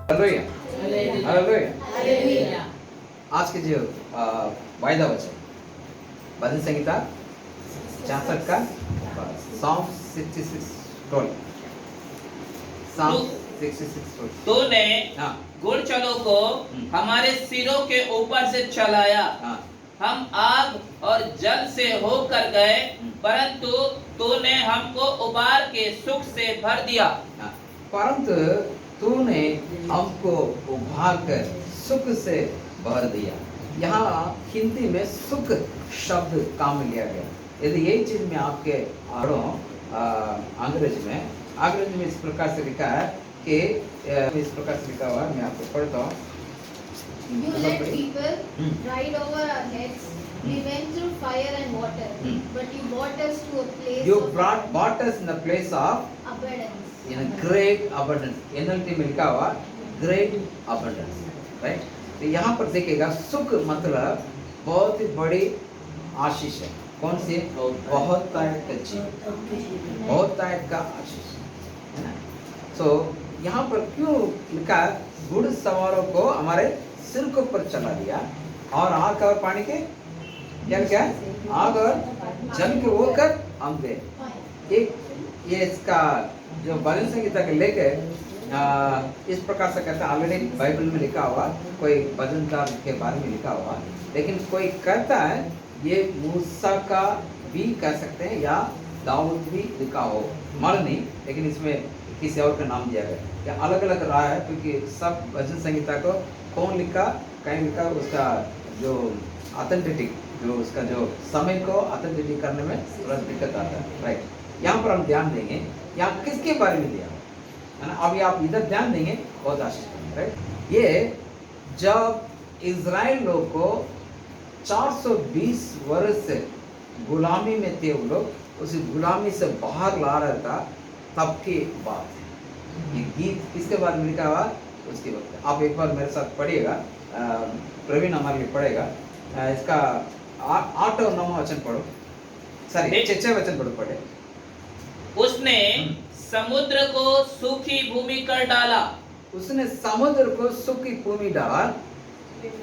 Hallelujah hallelujah. आज के जो वायदा वचन भजन संहिता 66 का Psalm 66:12 Psalm 66:12 तूने हाँ घुड़चलों को हमारे सिरों के ऊपर से चलाया। हाँ हम आग और जल से होकर गए, परंतु तूने हमको उबार के सुख से भर दिया। हाँ, परंतु तूने हमको उभार कर सुख से भर दिया। यहाँ हिंदी में सुख शब्द काम लिया गया। यदि यही चीज में आपके अंग्रेजी में इस प्रकार से लिखा है कि इस प्रकार से लिखा हुआ है, मैं आपको पढ़ता हूँ। You let people ride over our heads. We went through fire and water, but you brought us to a place You of brought us in the place of abundance. in a great abundance. NLT में लिखा हुआ great abundance, right? तो यहाँ पर देखिएगा सुख मतलब बहुत ही बड़ी आशीष है। कौन सी? बहुत टाइप का चीज, बहुत टाइप का आशीष है ना। तो यहाँ पर क्यों लिखा घुड़ सवारों को हमारे सिर के ऊपर चला दिया और आग और पानी के क्या आग और जल के होकर हम दे। एक ये इसका जो भजन संहिता के लेके इस प्रकार से कहता है, ऑलरेडी बाइबल में लिखा हुआ, कोई भजनकार के बारे में लिखा हुआ, लेकिन कोई कहता है ये मूसा का भी कह सकते हैं या दाऊद भी लिखा हो, मालूम नहीं, लेकिन इसमें किसी और का नाम दिया गया या अलग अलग रहा है, क्योंकि सब भजन संहिता को कौन लिखा कहीं लिखा, उसका जो ऑथेंटिक जो उसका जो समय को ऑथेंटिक करने में थोड़ा दिक्कत आता है, राइट। यहाँ पर हम ध्यान देंगे यहाँ किसके बारे में दिया है ना। अभी आप इधर ध्यान देंगे, बहुत आशीष करेंगे, राइट। ये जब इजराइल लोग को 420 वर्ष से गुलामी में थे, वो लोग उस गुलामी से बाहर ला रहा था, तब की बात है। ये गीत किसके बारे में लिखा हुआ, उसके वक्त आप एक बार मेरे साथ पढ़िएगा, प्रवीण हमारे लिए पढ़ेगा। इसका 8 और 9 वचन पढ़ो, सॉरी 6 वचन पढ़े। उसने समुद्र को सूखी भूमि कर डाला, उसने समुद्र को सूखी भूमि डाला,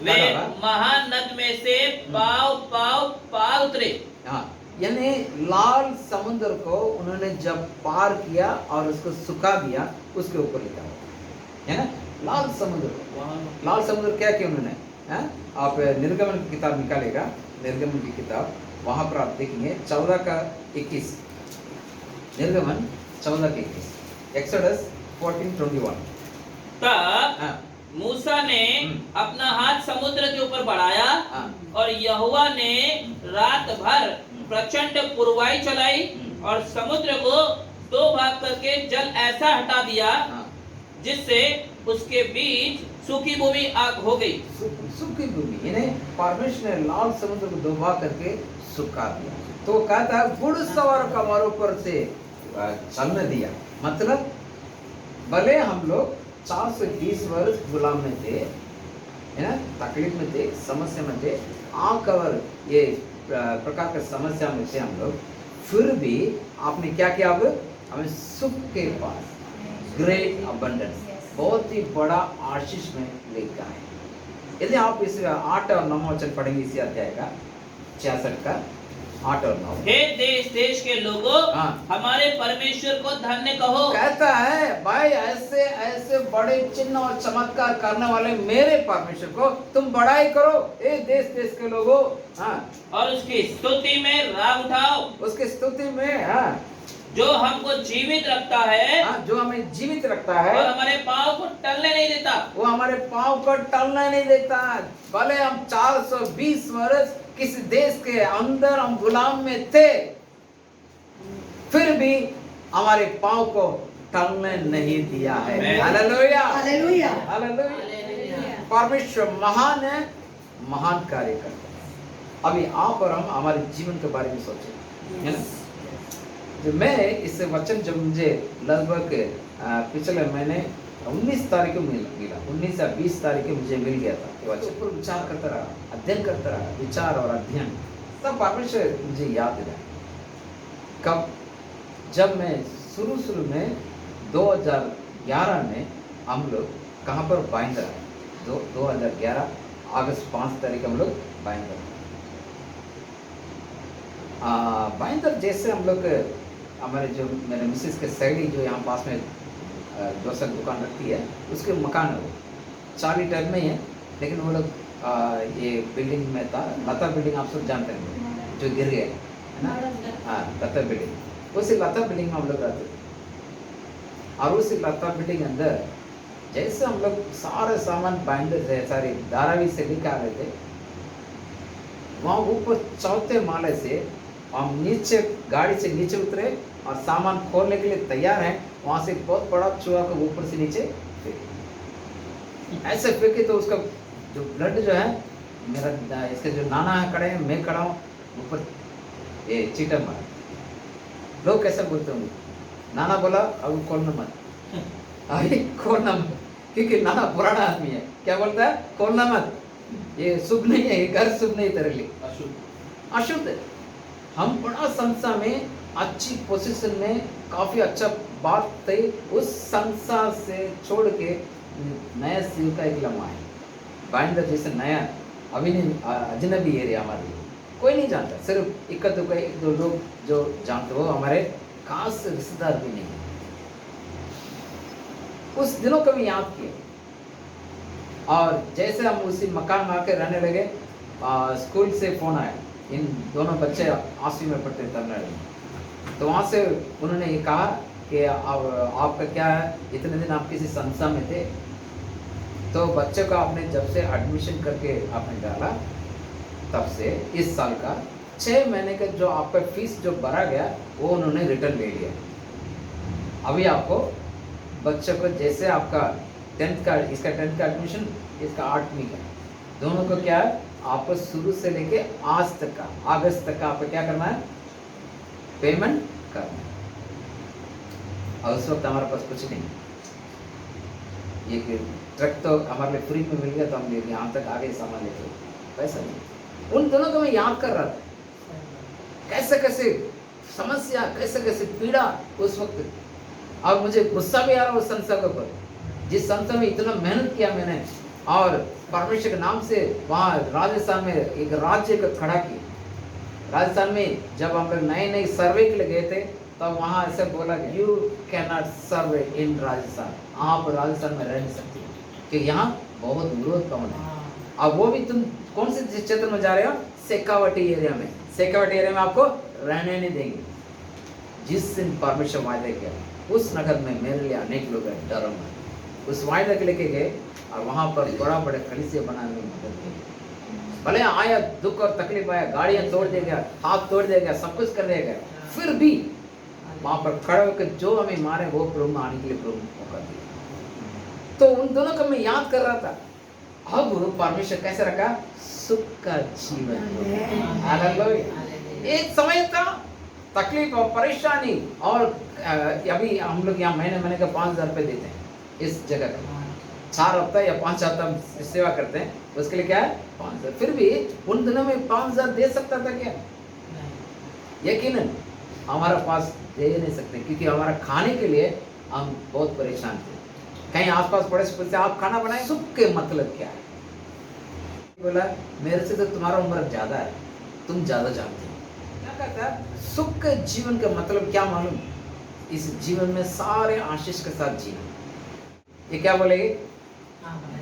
वे महानद में से पाव पाव पार उतरे। हाँ, यानी लाल समुद्र को उन्होंने जब पार किया और उसको सुखा दिया, उसके ऊपर लिखा हुआ है ना। लाल समुद्र क्या किया उन्होंने, आप निर्गमन की किताब निकालेगा, निर्गमन की किताब, वहां पर आप देखेंगे 14 का 21, निर्गमन 14 के 21, एक्सोडस 14:21। तब मूसा ने अपना हाथ समुद्र के ऊपर बढ़ाया और यहोवा ने रात भर प्रचंड पुरवाई चलाई और समुद्र को 2 भाग करके जल ऐसा हटा दिया जिससे उसके बीच सूखी भूमि आग हो गई। सूखी भूमि यानी परमेश्वर ने लाल समुद्र को 2 भाग करके सुखा दिया। तो कहता है घुड़ सवार का हमारे ऊपर से चलने दिया, मतलब भले हम लोग 420 वर्ष गुलाम में थे, है ना, तकलीफ में थे, समस्या में थे, आग और ये प्रकार के समस्या में थे हम लोग, फिर भी आपने क्या किया, अब हमें सुख के पास ग्रेट अबंडेंस, बहुत ही बड़ा आशीष में लेकर आए। यदि आप इस 8 और 9 वचन पढ़ेंगे इसी अध्याय का 66 का 8 और 9। हे देश के लोगों, हमारे परमेश्वर को धन्य कहो। कहता है भाई ऐसे ऐसे बड़े चिन्ह और चमत्कार करने वाले मेरे परमेश्वर को तुम बड़ाई करो, ए देश के लोगों। और उसकी स्तुति में राग उठाओ, उसकी स्तुति में जो हमको जीवित रखता है, जो हमें जीवित रखता है और हमारे पाँव को टलने नहीं देता, वो हमारे पाँव को टलने नहीं देता। भले हम 420 वर्ष किसी देश के अंदर हम गुलाम में थे, फिर भी हमारे पाँव को टलने नहीं दिया है। Hallelujah hallelujah hallelujah. परमेश्वर महान है, महान कार्य करता है। अभी आप और हम हमारे जीवन के बारे में सोचें, है ना। जो मैं इस वचन जब मुझे लगभग पिछले महीने 19 तारीख को मिला, 19 या 20 तारीख को मुझे मिल गया था। ये वचन ऊपर विचार करता रहा, अध्ययन करता रहा, विचार और अध्ययन सब परमेश्वर मुझे याद दिलाया। कब? जब मैं शुरू में 2011 में हम लोग कहाँ पर बाइंदर है 2011 अगस्त 5 तारीख हम लोग बाइंदर बाइंदर जैसे हम लोग हमारे जो मेरे मिसेस के सहेली जो यहाँ पास में दोस्त दुकान रखती है उसके मकान है वो चार्ली टाइप में ही है लेकिन वो लोग ये बिल्डिंग में था लता बिल्डिंग आप सब जानते हैं जो गिर गया है ना हाँ लता बिल्डिंग उसी लता बिल्डिंग में हम लोग रहते थे और उसी लता बिल्डिंग अंदर जैसे हम लोग सारे सामान बाइंडर से सारे धारावी से लेकर आ रहे थे वहाँ ऊपर चौथे माले से हम नीचे गाड़ी से नीचे उतरे और सामान खोलने के लिए तैयार हैं वहाँ से बहुत बड़ा चूहा को ऊपर से नीचे फेंके ऐसे फेंके तो उसका जो ब्लड जो है मेरा इसके जो नाना है खड़े हैं मैं खड़ा हूँ ऊपर ये चीटर मारा लोग कैसे बोलते होंगे नाना बोला अब खोलना मत अरे खोलना मत क्योंकि नाना पुराना आदमी है क्या बोलता है खोलना मत ये शुभ नहीं है ये घर शुभ नहीं तेरे लिए अशुद्ध है हम बड़ा संसार में अच्छी पोजीशन में काफी अच्छा बात थे उस संसार से छोड़ के नया सील का एक लम्हा है बाइंदर जैसे नया अभी नहीं अजनबी एरिया हमारे लिए कोई नहीं जानता सिर्फ एक दो लोग जो जानते हो हमारे खास रिश्तेदार भी नहीं उस दिनों को भी याद किए और जैसे हम उसी मकान में आके रहने लगे स्कूल से फोन आया इन दोनों बच्चे 80 में पढ़ते तमिलनाडु में तो वहाँ से उन्होंने ये कहा कि आपका क्या है इतने दिन आप किसी संस्था में थे तो बच्चे को आपने जब से एडमिशन करके आपने डाला तब से इस साल का 6 महीने का जो आपका फीस जो भरा गया वो उन्होंने रिटर्न ले लिया अभी आपको बच्चों को जैसे आपका 10th का इसका 10th का एडमिशन इसका 8वीं का दोनों को क्या है आपको शुरू से लेके आज तक का अगस्त तक का आपको क्या करना है पेमेंट करना है और उस वक्त हमारे पास कुछ नहीं ये ट्रक तो हमारे लिए फ्री में मिल गया तो हम यहाँ तक आगे सामान लेते पैसा नहीं उन दोनों को मैं याद कर रहा था कैसे कैसे समस्या कैसे कैसे पीड़ा उस वक्त और मुझे गुस्सा भी आ रहा उस संस्था के ऊपर जिस संस्था में इतना मेहनत किया मैंने और परमेश्वर के नाम से वहाँ राजस्थान में एक राज्य को खड़ा किया राजस्थान में जब हम लोग नए सर्वे के लिए गए थे तब वहाँ ऐसे बोला यू कैन नॉट सर्वे इन राजस्थान आप राजस्थान में रह नहीं सकते क्योंकि यहाँ बहुत विरोध कौन है अब वो भी तुम कौन से क्षेत्र में जा रहे हो शेखावटी एरिया में शेखावटी एरिया में आपको रहने नहीं देंगे जिस दिन परमेश्वर वायदे किया उस नगर में मेरे लिए अनेक लोग डरम उस वायदे के लेके गए और वहाँ पर बड़ा बड़े खलीसे बनाने में मदद की भले आया दुख और तकलीफ आया गाड़ियाँ तोड़ दिया गया हाथ तोड़ दिया गया सब कुछ कर दिया गया फिर भी वहाँ पर खड़े होकर जो हमें मारे वो प्रभु में आने के लिए प्रभु मौका दिया तो उन दोनों को मैं याद कर रहा था अब परमेश्वर कैसे रखा सुख का जीवन एक समय था तकलीफ और परेशानी और अभी हम लोग यहाँ महीने का 5,000 रुपये देते हैं इस जगह का 4 हफ्ता या 5 हफ्ता हम सेवा करते हैं उसके लिए क्या है 5,000 फिर भी उन दिनों में 5,000 दे सकता था क्या यकीनन हमारा पास दे नहीं सकते क्योंकि हमारा खाने के लिए हम बहुत परेशान थे कहीं आसपास पड़ोस से आप खाना बनाए सुख के मतलब क्या है बोला मेरे से तो तुम्हारा उम्र ज्यादा है तुम ज्यादा जानते हो क्या कहता है सुख के जीवन का मतलब क्या मालूम इस जीवन में सारे आशीष के साथ जीना ये क्या बोलेगी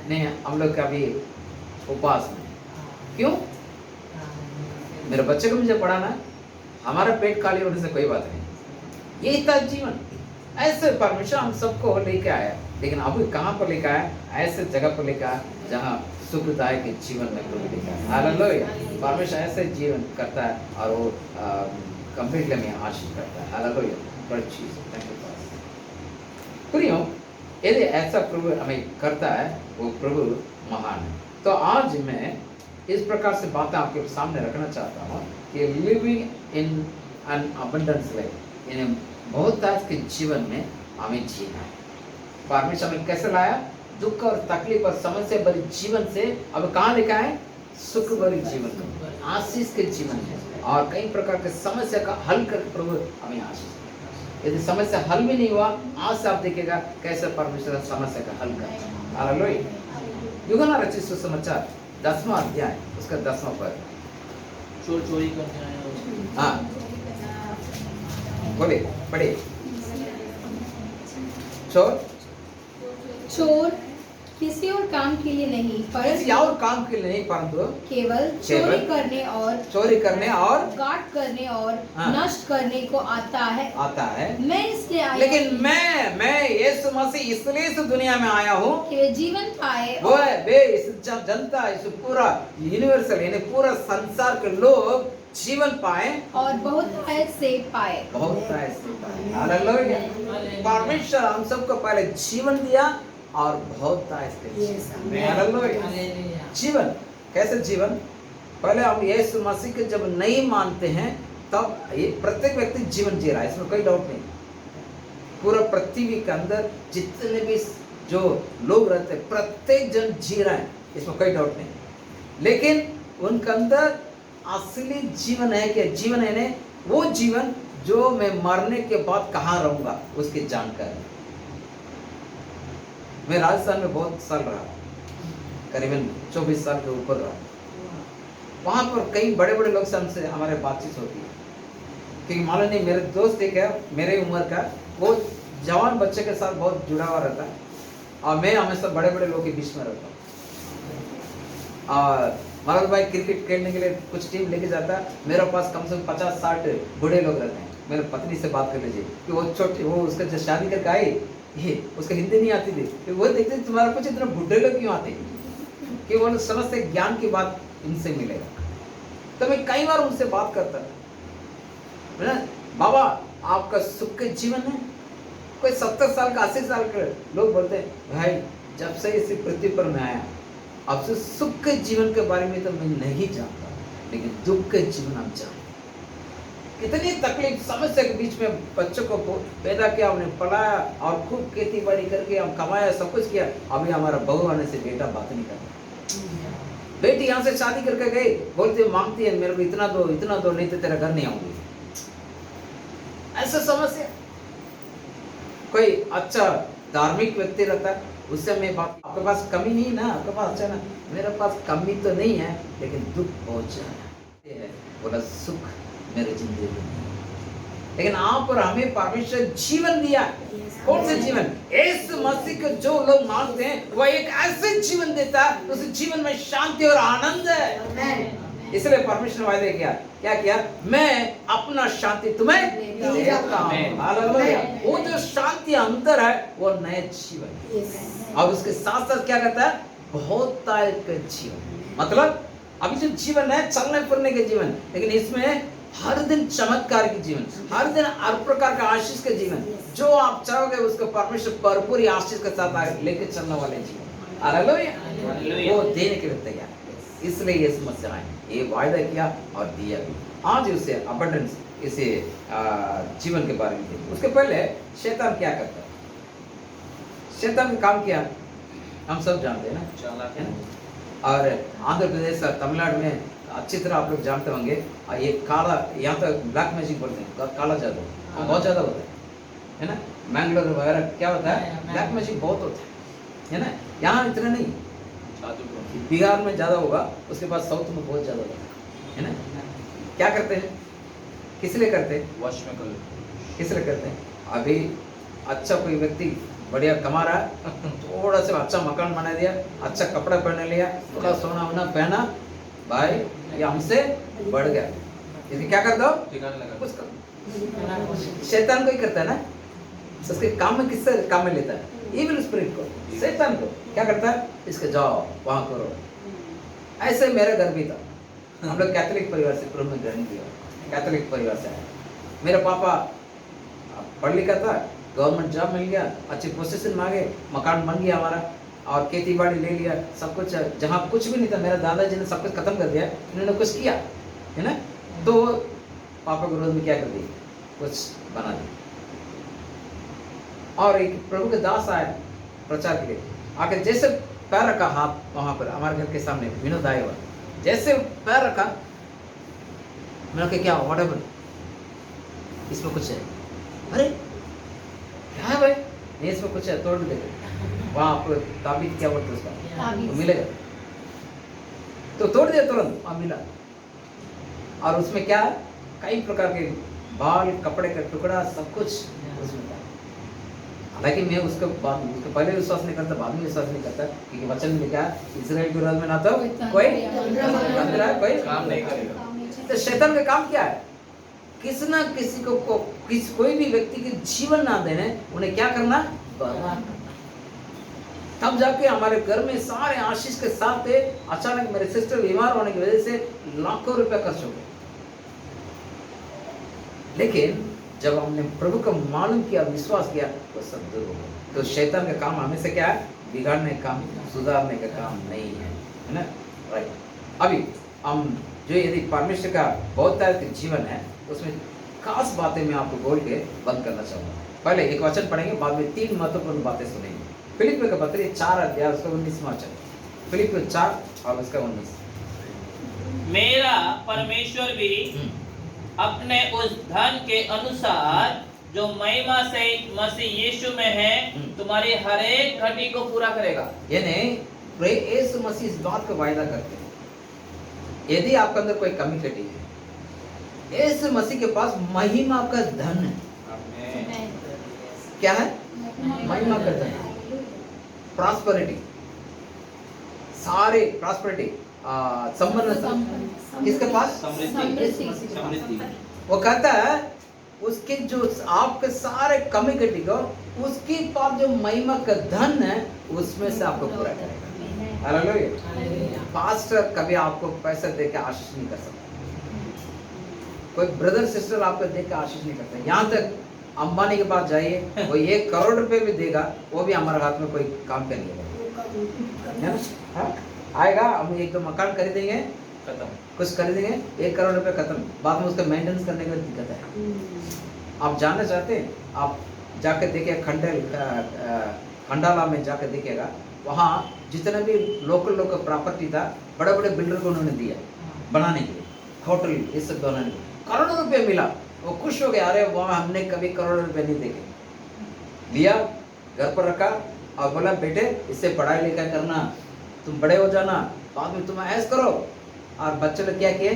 नहीं हम लोग का भी उपवास में क्यों मेरे बच्चे को मुझे पढ़ाना हमारा पेट खाली होने से कोई बात नहीं यही था जीवन ऐसे परमेश्वर हम सबको लेके आया लेकिन अभी कहाँ पर लेकर आया ऐसे जगह पर लेकर आया जहाँ सुखदायक जीवन में प्रभु लेकर आया हालेलुया परमेश्वर ऐसे जीवन करता है और वो कंप्लीटली में आशीष करता है हालेलुया बड़ी चीज थैंक यू प्रियो यदि ऐसा प्रभु हमें करता है वो प्रभु महान है तो आज मैं इस प्रकार से बातें आपके सामने रखना चाहता हूँ कि living in an abundance life यानी बहुतायत के जीवन में हमें जीना है परमेश्वर हमें कैसे लाया दुख और तकलीफ और समस्या भरी जीवन से अब कहाँ लिखा है सुख भरी जीवन आशीष के जीवन में और कई प्रकार के समस्या का हल कर प्रभु हमें आशीष यदि समस्या हल भी नहीं हुआ, आज से आप देखिएगा कैसे परमेश्वर समस्या का हल करता है। हालेलुया। यूहन्ना रचित सुसमाचार 10वां अध्याय उसका 10वां पद। चोर चोरी करने आया। हाँ बोले पढ़े। चोर किसी और काम के लिए नहीं, किसी पर और काम के लिए नहीं, परंतु केवल चोरी करने और गाट करने और हाँ। नष्ट करने को आता है। मैं इसलिए आया लेकिन मैं यीशु मसीह इसलिए इस दुनिया में आया हूँ कि वे जीवन पाए वो है वे इस जनता, इस पूरा यूनिवर्सल यानी पूरा संसार के लोग जीवन पाए और बहुत से पाए। बहुत ऐसे पाए। हालेलुया। परमेश्वर हम सबको पहले जीवन दिया और बहुत ऐसे। हालेलुया। जीवन कैसे जीवन? पहले हम यीशु मसीह के जब नहीं मानते हैं तब ये प्रत्येक व्यक्ति जीवन जी रहा है, इसमें कोई डाउट नहीं। पूरा पृथ्वी के अंदर जितने भी जो लोग रहते हैं प्रत्येक जन जी रहा है, इसमें कोई डाउट नहीं। लेकिन उनके अंदर असली जीवन है क्या? जीवन है ने वो जीवन जो मैं मरने के बाद कहाँ रहूंगा उसकी जानकारी। मैं राजस्थान में बहुत साल रहा, करीबन 24 साल के ऊपर रहा। वहां पर कई बड़े बड़े लोग से हमसे हमारे बातचीत होती है, क्योंकि मालूम नहीं मेरे दोस्त एक है मेरे उम्र का, वो जवान बच्चे के साथ बहुत जुड़ा हुआ रहता है और मैं हमेशा बड़े बड़े लोगों के बीच में रहता हूँ। और मालूम भाई क्रिकेट खेलने के लिए कुछ टीम लेके जाता है, मेरे पास कम से कम 50-60 बूढ़े लोग रहते हैं। मेरे पत्नी से बात कर लीजिए कि वो छोटे, वो उसका जो शादी करके आई, ये उसका हिंदी नहीं आती थी, तो वो देखते तुम्हारे कुछ इतने बूढ़े लोग क्यों आते, कि वो समझते ज्ञान की बात इनसे मिलेगा। तो मैं कई बार उनसे बात करता है, बाबा आपका सुख के जीवन है। कोई 70 साल का 80 साल के लोग बोलते हैं भाई जब से इसी पृथ्वी पर मैं आया अब से सुख के जीवन के बारे में तो मैं नहीं जानता, लेकिन दुख के जीवन हम जानते। कितनी तकलीफ समस्या के बीच में बच्चों को पैदा किया, उन्हें पढ़ाया और खूब खेती बाड़ी करके हम कमाया, सब कुछ किया। अभी हमारा बहू आने से बेटा बात नहीं करता। बेटी यहाँ से शादी करके गई, बोलती मांगती है मेरे को इतना दो नहीं तो तेरा घर नहीं आऊंगी। ऐसा समस्या। कोई अच्छा धार्मिक व्यक्ति रहता है, उससे मैं बात, आपके पास कमी नहीं ना, आपके पास अच्छा ना, मेरे पास कमी तो नहीं है लेकिन दुख बहुत ज्यादा है। बोला सुख मेरे जिंदगी में नहीं, लेकिन आप और हमें परमेश्वर जीवन दिया। कौन सा जीवन? इस मसीह को जो लोग मानते हैं वह एक ऐसे जीवन देता है, उस जीवन में शांति और आनंद है। इसलिए परमेश्वर ने वायदे किया, क्या किया? मैं अपना शांति तुम्हें देता हूं। हालेलुया। वो जो शांति अंदर है वो नया जीवन, और उसके साथ साथ क्या कहता है? बहुत जीवन। मतलब अभी जो जीवन है चलने फिरने के जीवन, लेकिन इसमें हर दिन चमत्कार के जीवन, हर दिन हर प्रकार का आशीष के जीवन, जो आप चाहोगे उसको परमेश्वर भरपूर आशीष के साथ लेके चलने वाले जीवन। हालेलुया। वो देने के लिए तैयार, इसलिए ये समस्या है, ये वायदा किया और दिया भी। आज उसे अबंडेंस, इसे जीवन के बारे में देखिए। उसके पहले शैतान क्या करता है? शैतान का काम क्या हम सब जानते हैं ना, और आंध्र प्रदेश तमिलनाडु में अच्छी तरह आप लोग जानते होंगे। ये काला, यहाँ तो ब्लैक मैजिक बोलते हैं, काला जादू बहुत ज़्यादा होता है ना। मैंगलोर वगैरह क्या होता है, ब्लैक मैजिक बहुत होता है ना। यहाँ इतना नहीं, बिहार में ज़्यादा होगा, उसके बाद साउथ में बहुत ज़्यादा होगा, है ना। क्या करते हैं, किस लिए करते हैं? वश में कर, किस लिए करते हैं? अभी अच्छा कोई व्यक्ति बढ़िया कमा रहा है, थोड़ा सा अच्छा मकान बना दिया, अच्छा कपड़ा पहन लिया, थोड़ा सोना वोना पहना, भाई ये हमसे बढ़ गया, इसलिए क्या करता हो? कुछ कर। शैतान को ही करता है ना, उसके काम में किससे काम में लेता है? इविल स्पिरिट को, शैतान को। क्या करता है? इसके जाओ वहाँ करो। ऐसे मेरा घर भी था, हम लोग कैथोलिक परिवार से पूर्व में ग्रहण किया, कैथोलिक परिवार से आया। मेरा पापा पढ़ लिखा था, गवर्नमेंट जॉब मिल गया, अच्छी पोजीशन में आ गए, मकान बन गया हमारा, और खेती बाड़ी ले लिया, सब कुछ। जहाँ कुछ भी नहीं था, मेरा दादाजी ने सब कुछ खत्म कर दिया, उन्होंने कुछ किया, है ना। तो पापा के विरोध में क्या कर दिया? कुछ बना दिया। और एक प्रभु के दास आया प्रचार के लिए, आकर जैसे पैर रखा हाथ वहां पर हमारे घर के सामने, विनोद आया हुआ, जैसे पैर रखा, मैंने कहा क्या व्हाटएवर इसमें कुछ है? अरे क्या है भाई, नहीं इसमें कुछ है, तोड़ दे, वहाँ आपको ताबीज क्या बोलते हैं उसका, ताबीज। वो मिलेगा, तो तोड़ दिया तुरंत, वहाँ मिला। और उसमें क्या, कई प्रकार के बाल, कपड़े का टुकड़ा, सब कुछ उसमें था। हालांकि मैं उसके पहले विश्वास नहीं करता, बाद में विश्वास नहीं करता, क्योंकि वचन में क्या है, इस्राएल के विरोध में ना तो कोई तंत्र, कोई काम नहीं करेगा। तो शैतान का काम क्या है, किसी ना किसी को कोई भी व्यक्ति के जीवन ना देने, उन्हें क्या करना, बर्बाद करना। तब जाके हमारे घर में सारे आशीष के साथ थे, अचानक मेरे सिस्टर बीमार होने की वजह से लाखों रुपए खर्च हो गए। लेकिन जब हमने प्रभु को मालूम किया, विश्वास किया, तो सब दूर हो गया। तो शैतान का काम हमें से क्या है, बिगाड़ने का काम, सुधारने का काम नहीं है ना, राइट। अभी हम जो यदि परमेश्वर का बहुत जीवन है, उसमें खास बातें मैं आपको बोल के बंद करना चाहूँगा। पहले एक वचन पढ़ेंगे, बाद में 3 महत्वपूर्ण बातें सुनेंगे। फिलिप्पियों का पत्र 4 अध्याय उसका 19वां वचन, फिलिप्पियों 4 और उसका 19। मेरा परमेश्वर भी अपने उस धन के अनुसार जो महिमा से मसीह यीशु में है, तुम्हारी हर एक घटी को पूरा करेगा। यानी यीशु मसीह इस बात को वायदा करते हैं, यदि आपके अंदर कोई कमी घटी है, यीशु मसीह के पास महिमा का धन है। क्या है, महिमा का धन, प्रॉस्पेरिटी, सारे प्रॉस्पेरिटी, संपन्न किसके पास, समृद्धि। वो कहता है उसके जो आपके सारे कमी घटी को, उसके पास जो महिमा का धन है, उसमें से आपको पूरा करेगा। हालेलुया। पास्टर कभी आपको पैसा देकर आशीष नहीं कर सकता, कोई ब्रदर सिस्टर आपको देकर आशीष नहीं करता। यहाँ तक अंबानी के पास जाइए, वो 1 करोड़ रुपए भी देगा, वो भी हमारे हाथ में कोई काम कर लेगा, है ना। आएगा, हम 1-2 मकान खरीदेंगे, खत्म, कुछ खरीदेंगे, 1 करोड़ रुपए खत्म, बाद में उसका मेंटेनेंस करने की दिक्कत है। आप जानना चाहते हैं, आप जाकर देखिए, खंडाला में जाकर देखिएगा, वहाँ जितना भी लोकल प्रॉपर्टी था, बड़े बड़े बिल्डर को उन्होंने दिया बनाने के लिए, होटल ये सब बनाने के लिए, करोड़ों रुपए मिला। वो खुश हो गया, अरे वहाँ हमने कभी करोड़ों रुपए नहीं देखे। लिया, घर पर रखा और बोला, बेटे इससे पढ़ाई लिखाई करना, तुम बड़े हो जाना, बाद में तुम ऐश करो। और बच्चे लोग क्या किए,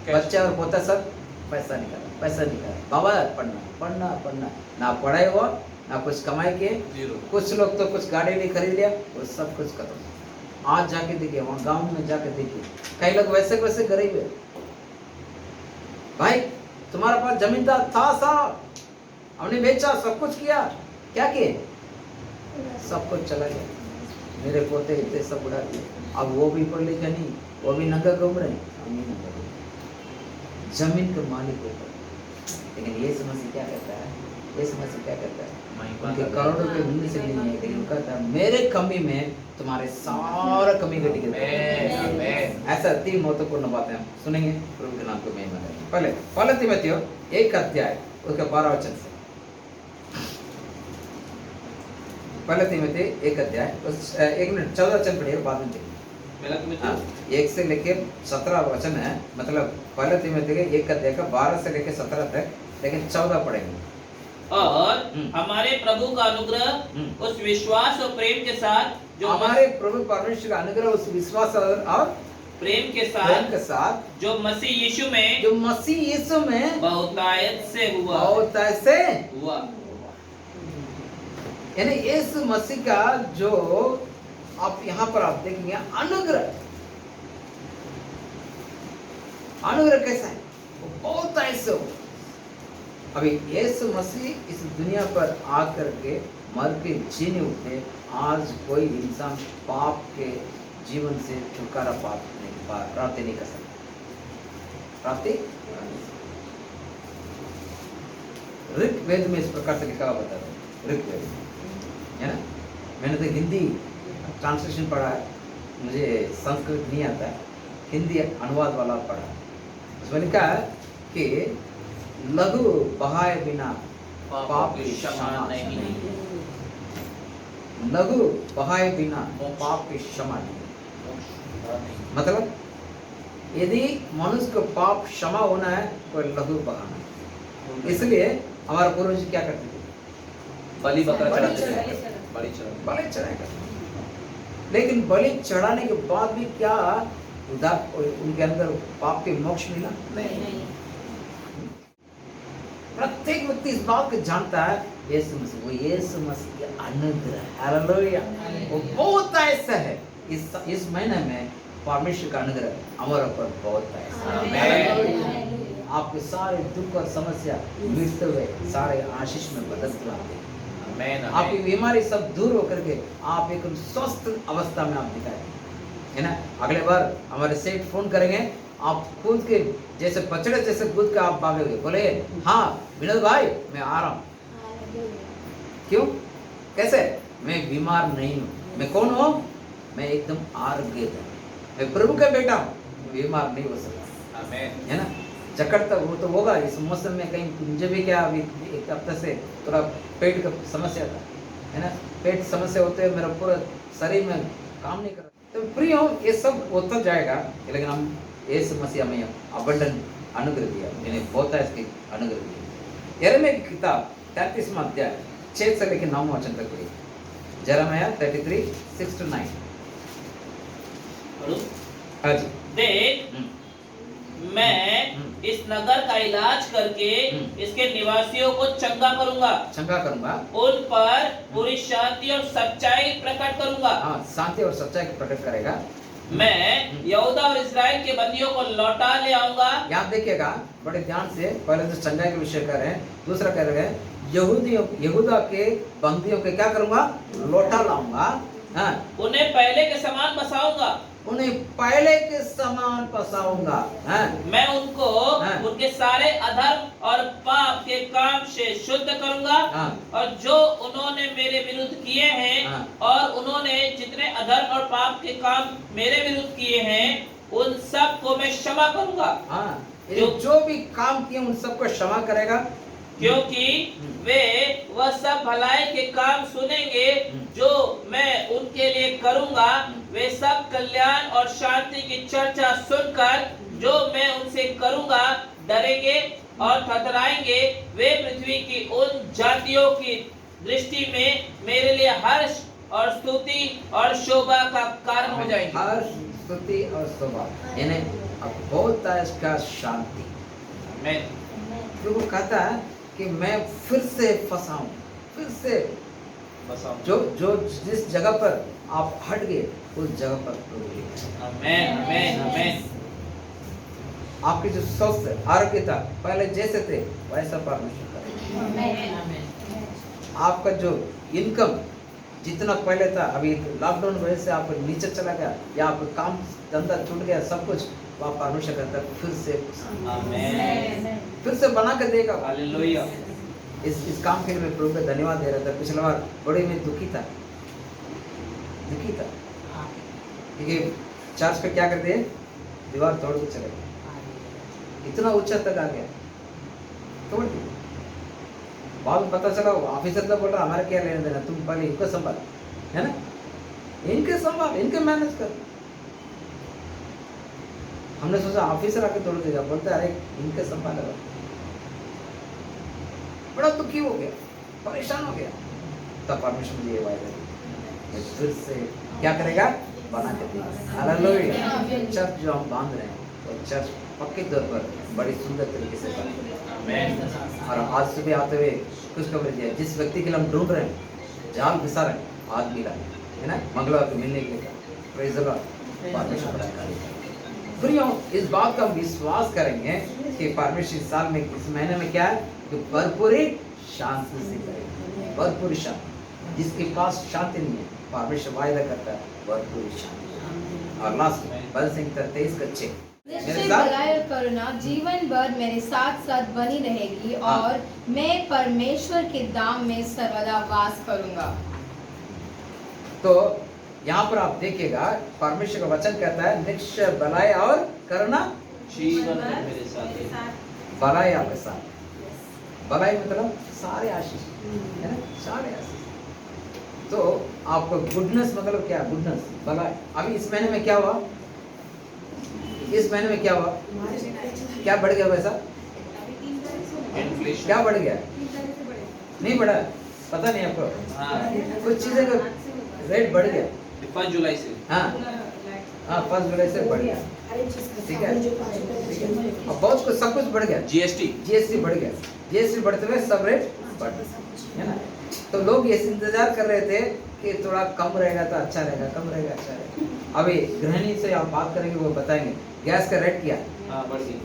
बच्चा और पोता सब पैसा निकाला, बाबा पढ़ना पढ़ना पढ़ना, ना पढ़ाई हुआ, ना कुछ कमाई किए। कुछ लोग तो कुछ गाड़ी भी खरीद लिया, वो सब कुछ खत्म। आज जाके देखिए, वहाँ गांव में जाके देखिए, कई लोग वैसे गरीब है। भाई तुम्हारा पास जमीन था, हमने बेचा, सब कुछ किया, क्या किए, सब कुछ चला गया। मेरे पोते इतने सब उड़ा दिए, अब वो भी पढ़ लिखा नहीं, वो भी नंगा घूम रहे, हम भी नंगा घूम रहे, जमीन के मालिक ऊपर। लेकिन ये समस्या क्या कहता है, ये समस्या क्या कहता है, उनके करोड़ों रुपए मिलने से नहीं है, लेकिन कहता है मेरे कमी में तुम्हारे सारा कमी घटी गई। ऐसा 3 महत्वपूर्ण बातें हम सुनेंगे, प्रभु के नाम को महिमा करें। पहले तीमुथियों 1 अध्याय उसका 12 वचन से, पहले तीमुथियों 1 अध्याय 1 मिनट 14 वचन पढ़िए, बाद में देखिए। 1 से लेके 17 वचन है, मतलब पहले तीमुथियों 1 अध्याय का 12 से लेके 17 तक, लेकिन 14 पढ़ेंगे। और हमारे प्रभु का अनुग्रह उस विश्वास और प्रेम के साथ, जो हमारे प्रभु परमेश्वर का अनुग्रह उस विश्वास और प्रेम के साथ जो मसीह यीशु में बहुतायत से हुआ। यानी इस मसीह का जो आप यहाँ पर आप देखेंगे, अनुग्रह कैसा है, वो बहुतायत से हो। अभी यीशु मसीह इस दुनिया पर आकर के मर के जीने उठे, आज कोई इंसान पाप के जीवन से छुटकारा प्राप्ति नहीं कर सकता। प्राप्ति ऋग्वेद में इस प्रकार से लिखा हुआ बता रहा हूँ, ऋग्वेद है ना। मैंने तो हिंदी ट्रांसलेशन पढ़ा है, मुझे संस्कृत नहीं आता, हिंदी अनुवाद वाला पढ़ा। उसमें लिखा है कि लघु बहाए बिना पाप की क्षमा नहीं, लघु बहाए बिना पाप की क्षमा नहीं। मतलब यदि मनुष्य को पाप क्षमा होना है तो लघु बहाना। इसलिए हमारे पूर्वज क्या करते थे, बलि बकरा बलि चढ़ाते थे। चढ़ाएगा। बलि चढ़ाते बलि चढ़ाएगा। लेकिन बलि चढ़ाने के बाद भी क्या उनके अंदर पाप के मोक्ष मिला? नहीं। प्रत्येक व्यक्ति इस बात को जानता है, यीशु मसीह, वो यीशु मसीह के अनुग्रह, हालेलुया, वो बहुत ऐसा है। इस महीने में परमेश्वर का अनुग्रह हमारे ऊपर बहुत है। आपके सारे दुख और समस्या मिटते हुए सारे आशीष में बदलते आते हैं। आपकी बीमारी सब दूर होकर के आप एक स्वस्थ अवस्था में आप दिखाए, है ना। अगले बार हमारे सेठ फोन करेंगे, आप कूद के जैसे बछड़े जैसे कूद के आप भागोगे, बोले हाँ विनोद भाई मैं आ रहा हूँ। क्यों? कैसे? मैं बीमार नहीं हूँ। मैं कौन हूँ? मैं एकदम आरोग्य हूँ, मैं प्रभु का बेटा हूँ, बीमार नहीं हो सकता, है ना। चक्कर तो वो तो होगा इस मौसम में, कहीं मुझे भी क्या अभी एक हफ्ते से थोड़ा पेट का समस्या था, है ना। पेट समस्या होते हुए मेरा पूरा शरीर में काम नहीं कर रहा। तो प्रिय ये सब होता जाएगा, लेकिन हम यीशु मसीह में अबंडन अनुग्रह दिया, इन्हें बहुत है इसकी अनुग्रह दिया। यिर्मयाह की किताब 33वां अध्याय 6 से लेकर 9वां वचन तक पढ़िए। यिर्मयाह 33 6 to 9। हाँ जी। देख, मैं इस नगर का इलाज करके इसके निवासियों को चंगा करूंगा, उन पर पूरी शांति और सच्चाई प्रकट करूंगा। हाँ, शांति और सच्चाई प्रकट करेगा। मैं यहूदा और इस्राएल के बंदियों को लौटा ले आऊंगा। यहाँ देखिएगा बड़े ध्यान से, पहले तो चंगाई के विषय कर रहे हैं, दूसरा कह रहे हैं यहूदा के बंदियों के क्या करूंगा? लौटा लाऊंगा। हाँ, उन्हें पहले के समान बसाऊंगा, उन्हें पहले के समान बसाऊंगा। हाँ, मैं उनको उनके सारे अधर्म और पाप के काम से शुद्ध करूंगा। हाँ, और जो उन्होंने मेरे विरुद्ध किए हैं और उन्होंने जितने अधर्म और पाप के काम मेरे विरुद्ध किए हैं उन सब को मैं क्षमा करूंगा। हाँ, जो भी काम किए उन सबको क्षमा करेगा, क्योंकि वे वह सब भलाई के काम सुनेंगे जो मैं उनके लिए करूंगा। वे सब कल्याण और शांति की चर्चा सुनकर जो मैं उनसे करूंगा डरेंगे और थरथराएंगे। वे पृथ्वी की उन जातियों की दृष्टि में मेरे लिए हर्ष और स्तुति और शोभा का कारण हो जाएंगे। हर्ष, स्तुति और शोभा, यानी बहुत इसका शांति। मैं प्रभु कहता है कि मैं फिर से फंसाऊं, फिर से जो जिस जगह पर आप हट गए उस जगह पर प्रभु लेकर आमेन, आमेन, आमेन। आपकी जो स्वस्थ आरोग्य था पहले जैसे थे वैसा परमेश्वर करेगा। आपका जो इनकम जितना पहले था, अभी लॉकडाउन वजह से आप नीचे चला गया या आपका काम धंधा छूट गया, सब कुछ वहाँ परमेश्वर करता है फिर से, आमेन, फिर से बना कर देगा। हालेलुया। इस काम के लिए मैं प्रभु को धन्यवाद दे रहा था। पिछला बार बड़े में दुखी था क्योंकि चर्च पे क्या करते हैं, दीवार तोड़ के चले गए, इतना ऊंचा तक आ गया, तोड़ दिया। बाद में पता चला ऑफिसर तो बोल रहा हमारे क्या लेने देना, तुम पहले इनको संभाल, है ना, इनके संभाल, इनके मैनेज कर। हमने सोचा ऑफिसर आके तोड़ देगा, बोलते अरे इनके संभालेगा। बड़ा दुखी हो गया, परेशान हो गया। तब परमेश्वर मुझे ये वायदा दिया, फिर से क्या करेगा, बना के देगा। हालेलुया। चर्च जो हम बांध रहे हैं तो चर्च पक्के तौर पर बड़ी सुंदर तरीके से बनेगा। और आज सुबह आते हुए कुछ खबर दिया, जिस व्यक्ति के लिए हम ढूंढ रहे हैं, जाल घिसा रहे हैं, आज मिला, है ना, मंगलवार को मिलने के लिए। Praise the Lord. परमेश्वर बड़ा कार्य करेगा। प्रियो, इस बात का विश्वास करेंगे कि परमेश्वर इस साल में, इस महीने में क्या है, कि भरपूर शांति से करेगा, भरपूर शांति। जिसके पास शांति नहीं है, परमेश्वर वायदा करता है भरपूर शांति। और लास्ट में भजन संहिता 23:6, निश्चय भलाई और करुणा जीवन भर मेरे साथ साथ बनी रहेगी और मैं परमेश्वर के धाम में सर्वदा वास करूंगा। तो यहाँ पर आप देखिएगा परमेश्वर का वचन कहता है निश्चय भलाई और करुणा जीवन भर मेरे साथ। भलाई आपके साथ। भलाई मतलब सारे आशीष, है ना, सारे आशीष। तो आपको गुडनेस मतलब क्या, गुडनेस, भलाई। अभी इस महीने में क्या हुआ, इस महीने में क्या हुआ, क्या बढ़ गया पैसा, क्या बढ़ गया, नहीं बढ़ा, पता नहीं आपको? हाँ कुछ चीजें का रेट बढ़ गया। 1 जुलाई से। हाँ हाँ 1 जुलाई से बढ़ गया। ठीक है ठीक है। अब बहुत कुछ सब कुछ बढ़ गया। जीएसटी बढ़ गया। जीएसटी बढ़ते हुए सब रेट बढ़ गया, है ना। तो लोग ये इंतजार कर रहे थे कि थोड़ा कम रहेगा तो अच्छा रहेगा, कम रहेगा अच्छा रहेगा। अभी गृहिणी से आप बात करेंगे, वो बताएंगे गैस का रेट क्या है। हाँ बढ़ गई।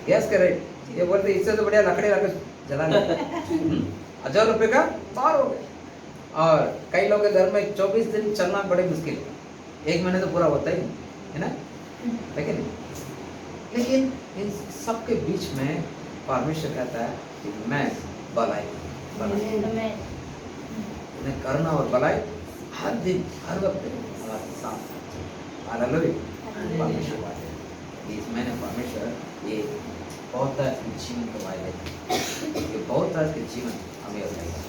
गैस का रेट ये बोलते इससे तो बढ़िया लकड़ी लाकर जला लो। 1000 रुपये का पार हो गया। और कई लोग के घर में 24 दिन चलना बड़े मुश्किल है, 1 महीने तो पूरा होता ही नहीं, है ना, लेकिन इन सब के बीच में परमेश्वर कहता है कि मैं भलाई मैं करना और भलाई हर दिन हर वक्त हमारे साथ। हालेलुया। परमेश्वर बात है इस महीने परमेश्वर ये बहुत तरह के जीवन को वायदे, ये बहुत तरह के जीवन हमें रहेगा,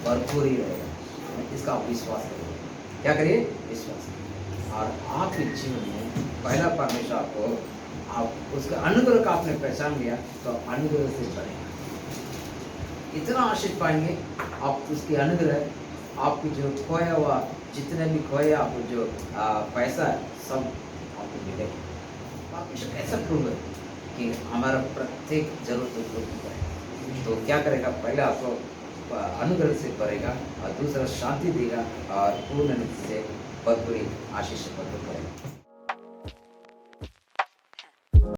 भरपूर ही रहेगा। इसका आप विश्वास करिए। क्या करिए? विश्वास करिए। और आपके जीवन में पहला परमेश्वर आपको आप उसका अनुग्रह का आपने पहचान लिया तो अनुग्रह से बढ़ेगा, इतना आशीष पाएंगे आप उसके अनुग्रह। आपको जो खोया हुआ जितने भी खोया आपको जो पैसा है सब आपको मिलेगा। परमेश्वर ऐसा प्रूव है कि हमारा प्रत्येक जरूरत को पूरा करेगा। तो क्या करेगा? पहले आपको अनुग्रह से भरेगा और दूसरा शांति देगा और पूर्ण से भरपूरी आशीष भरपूर करेगा।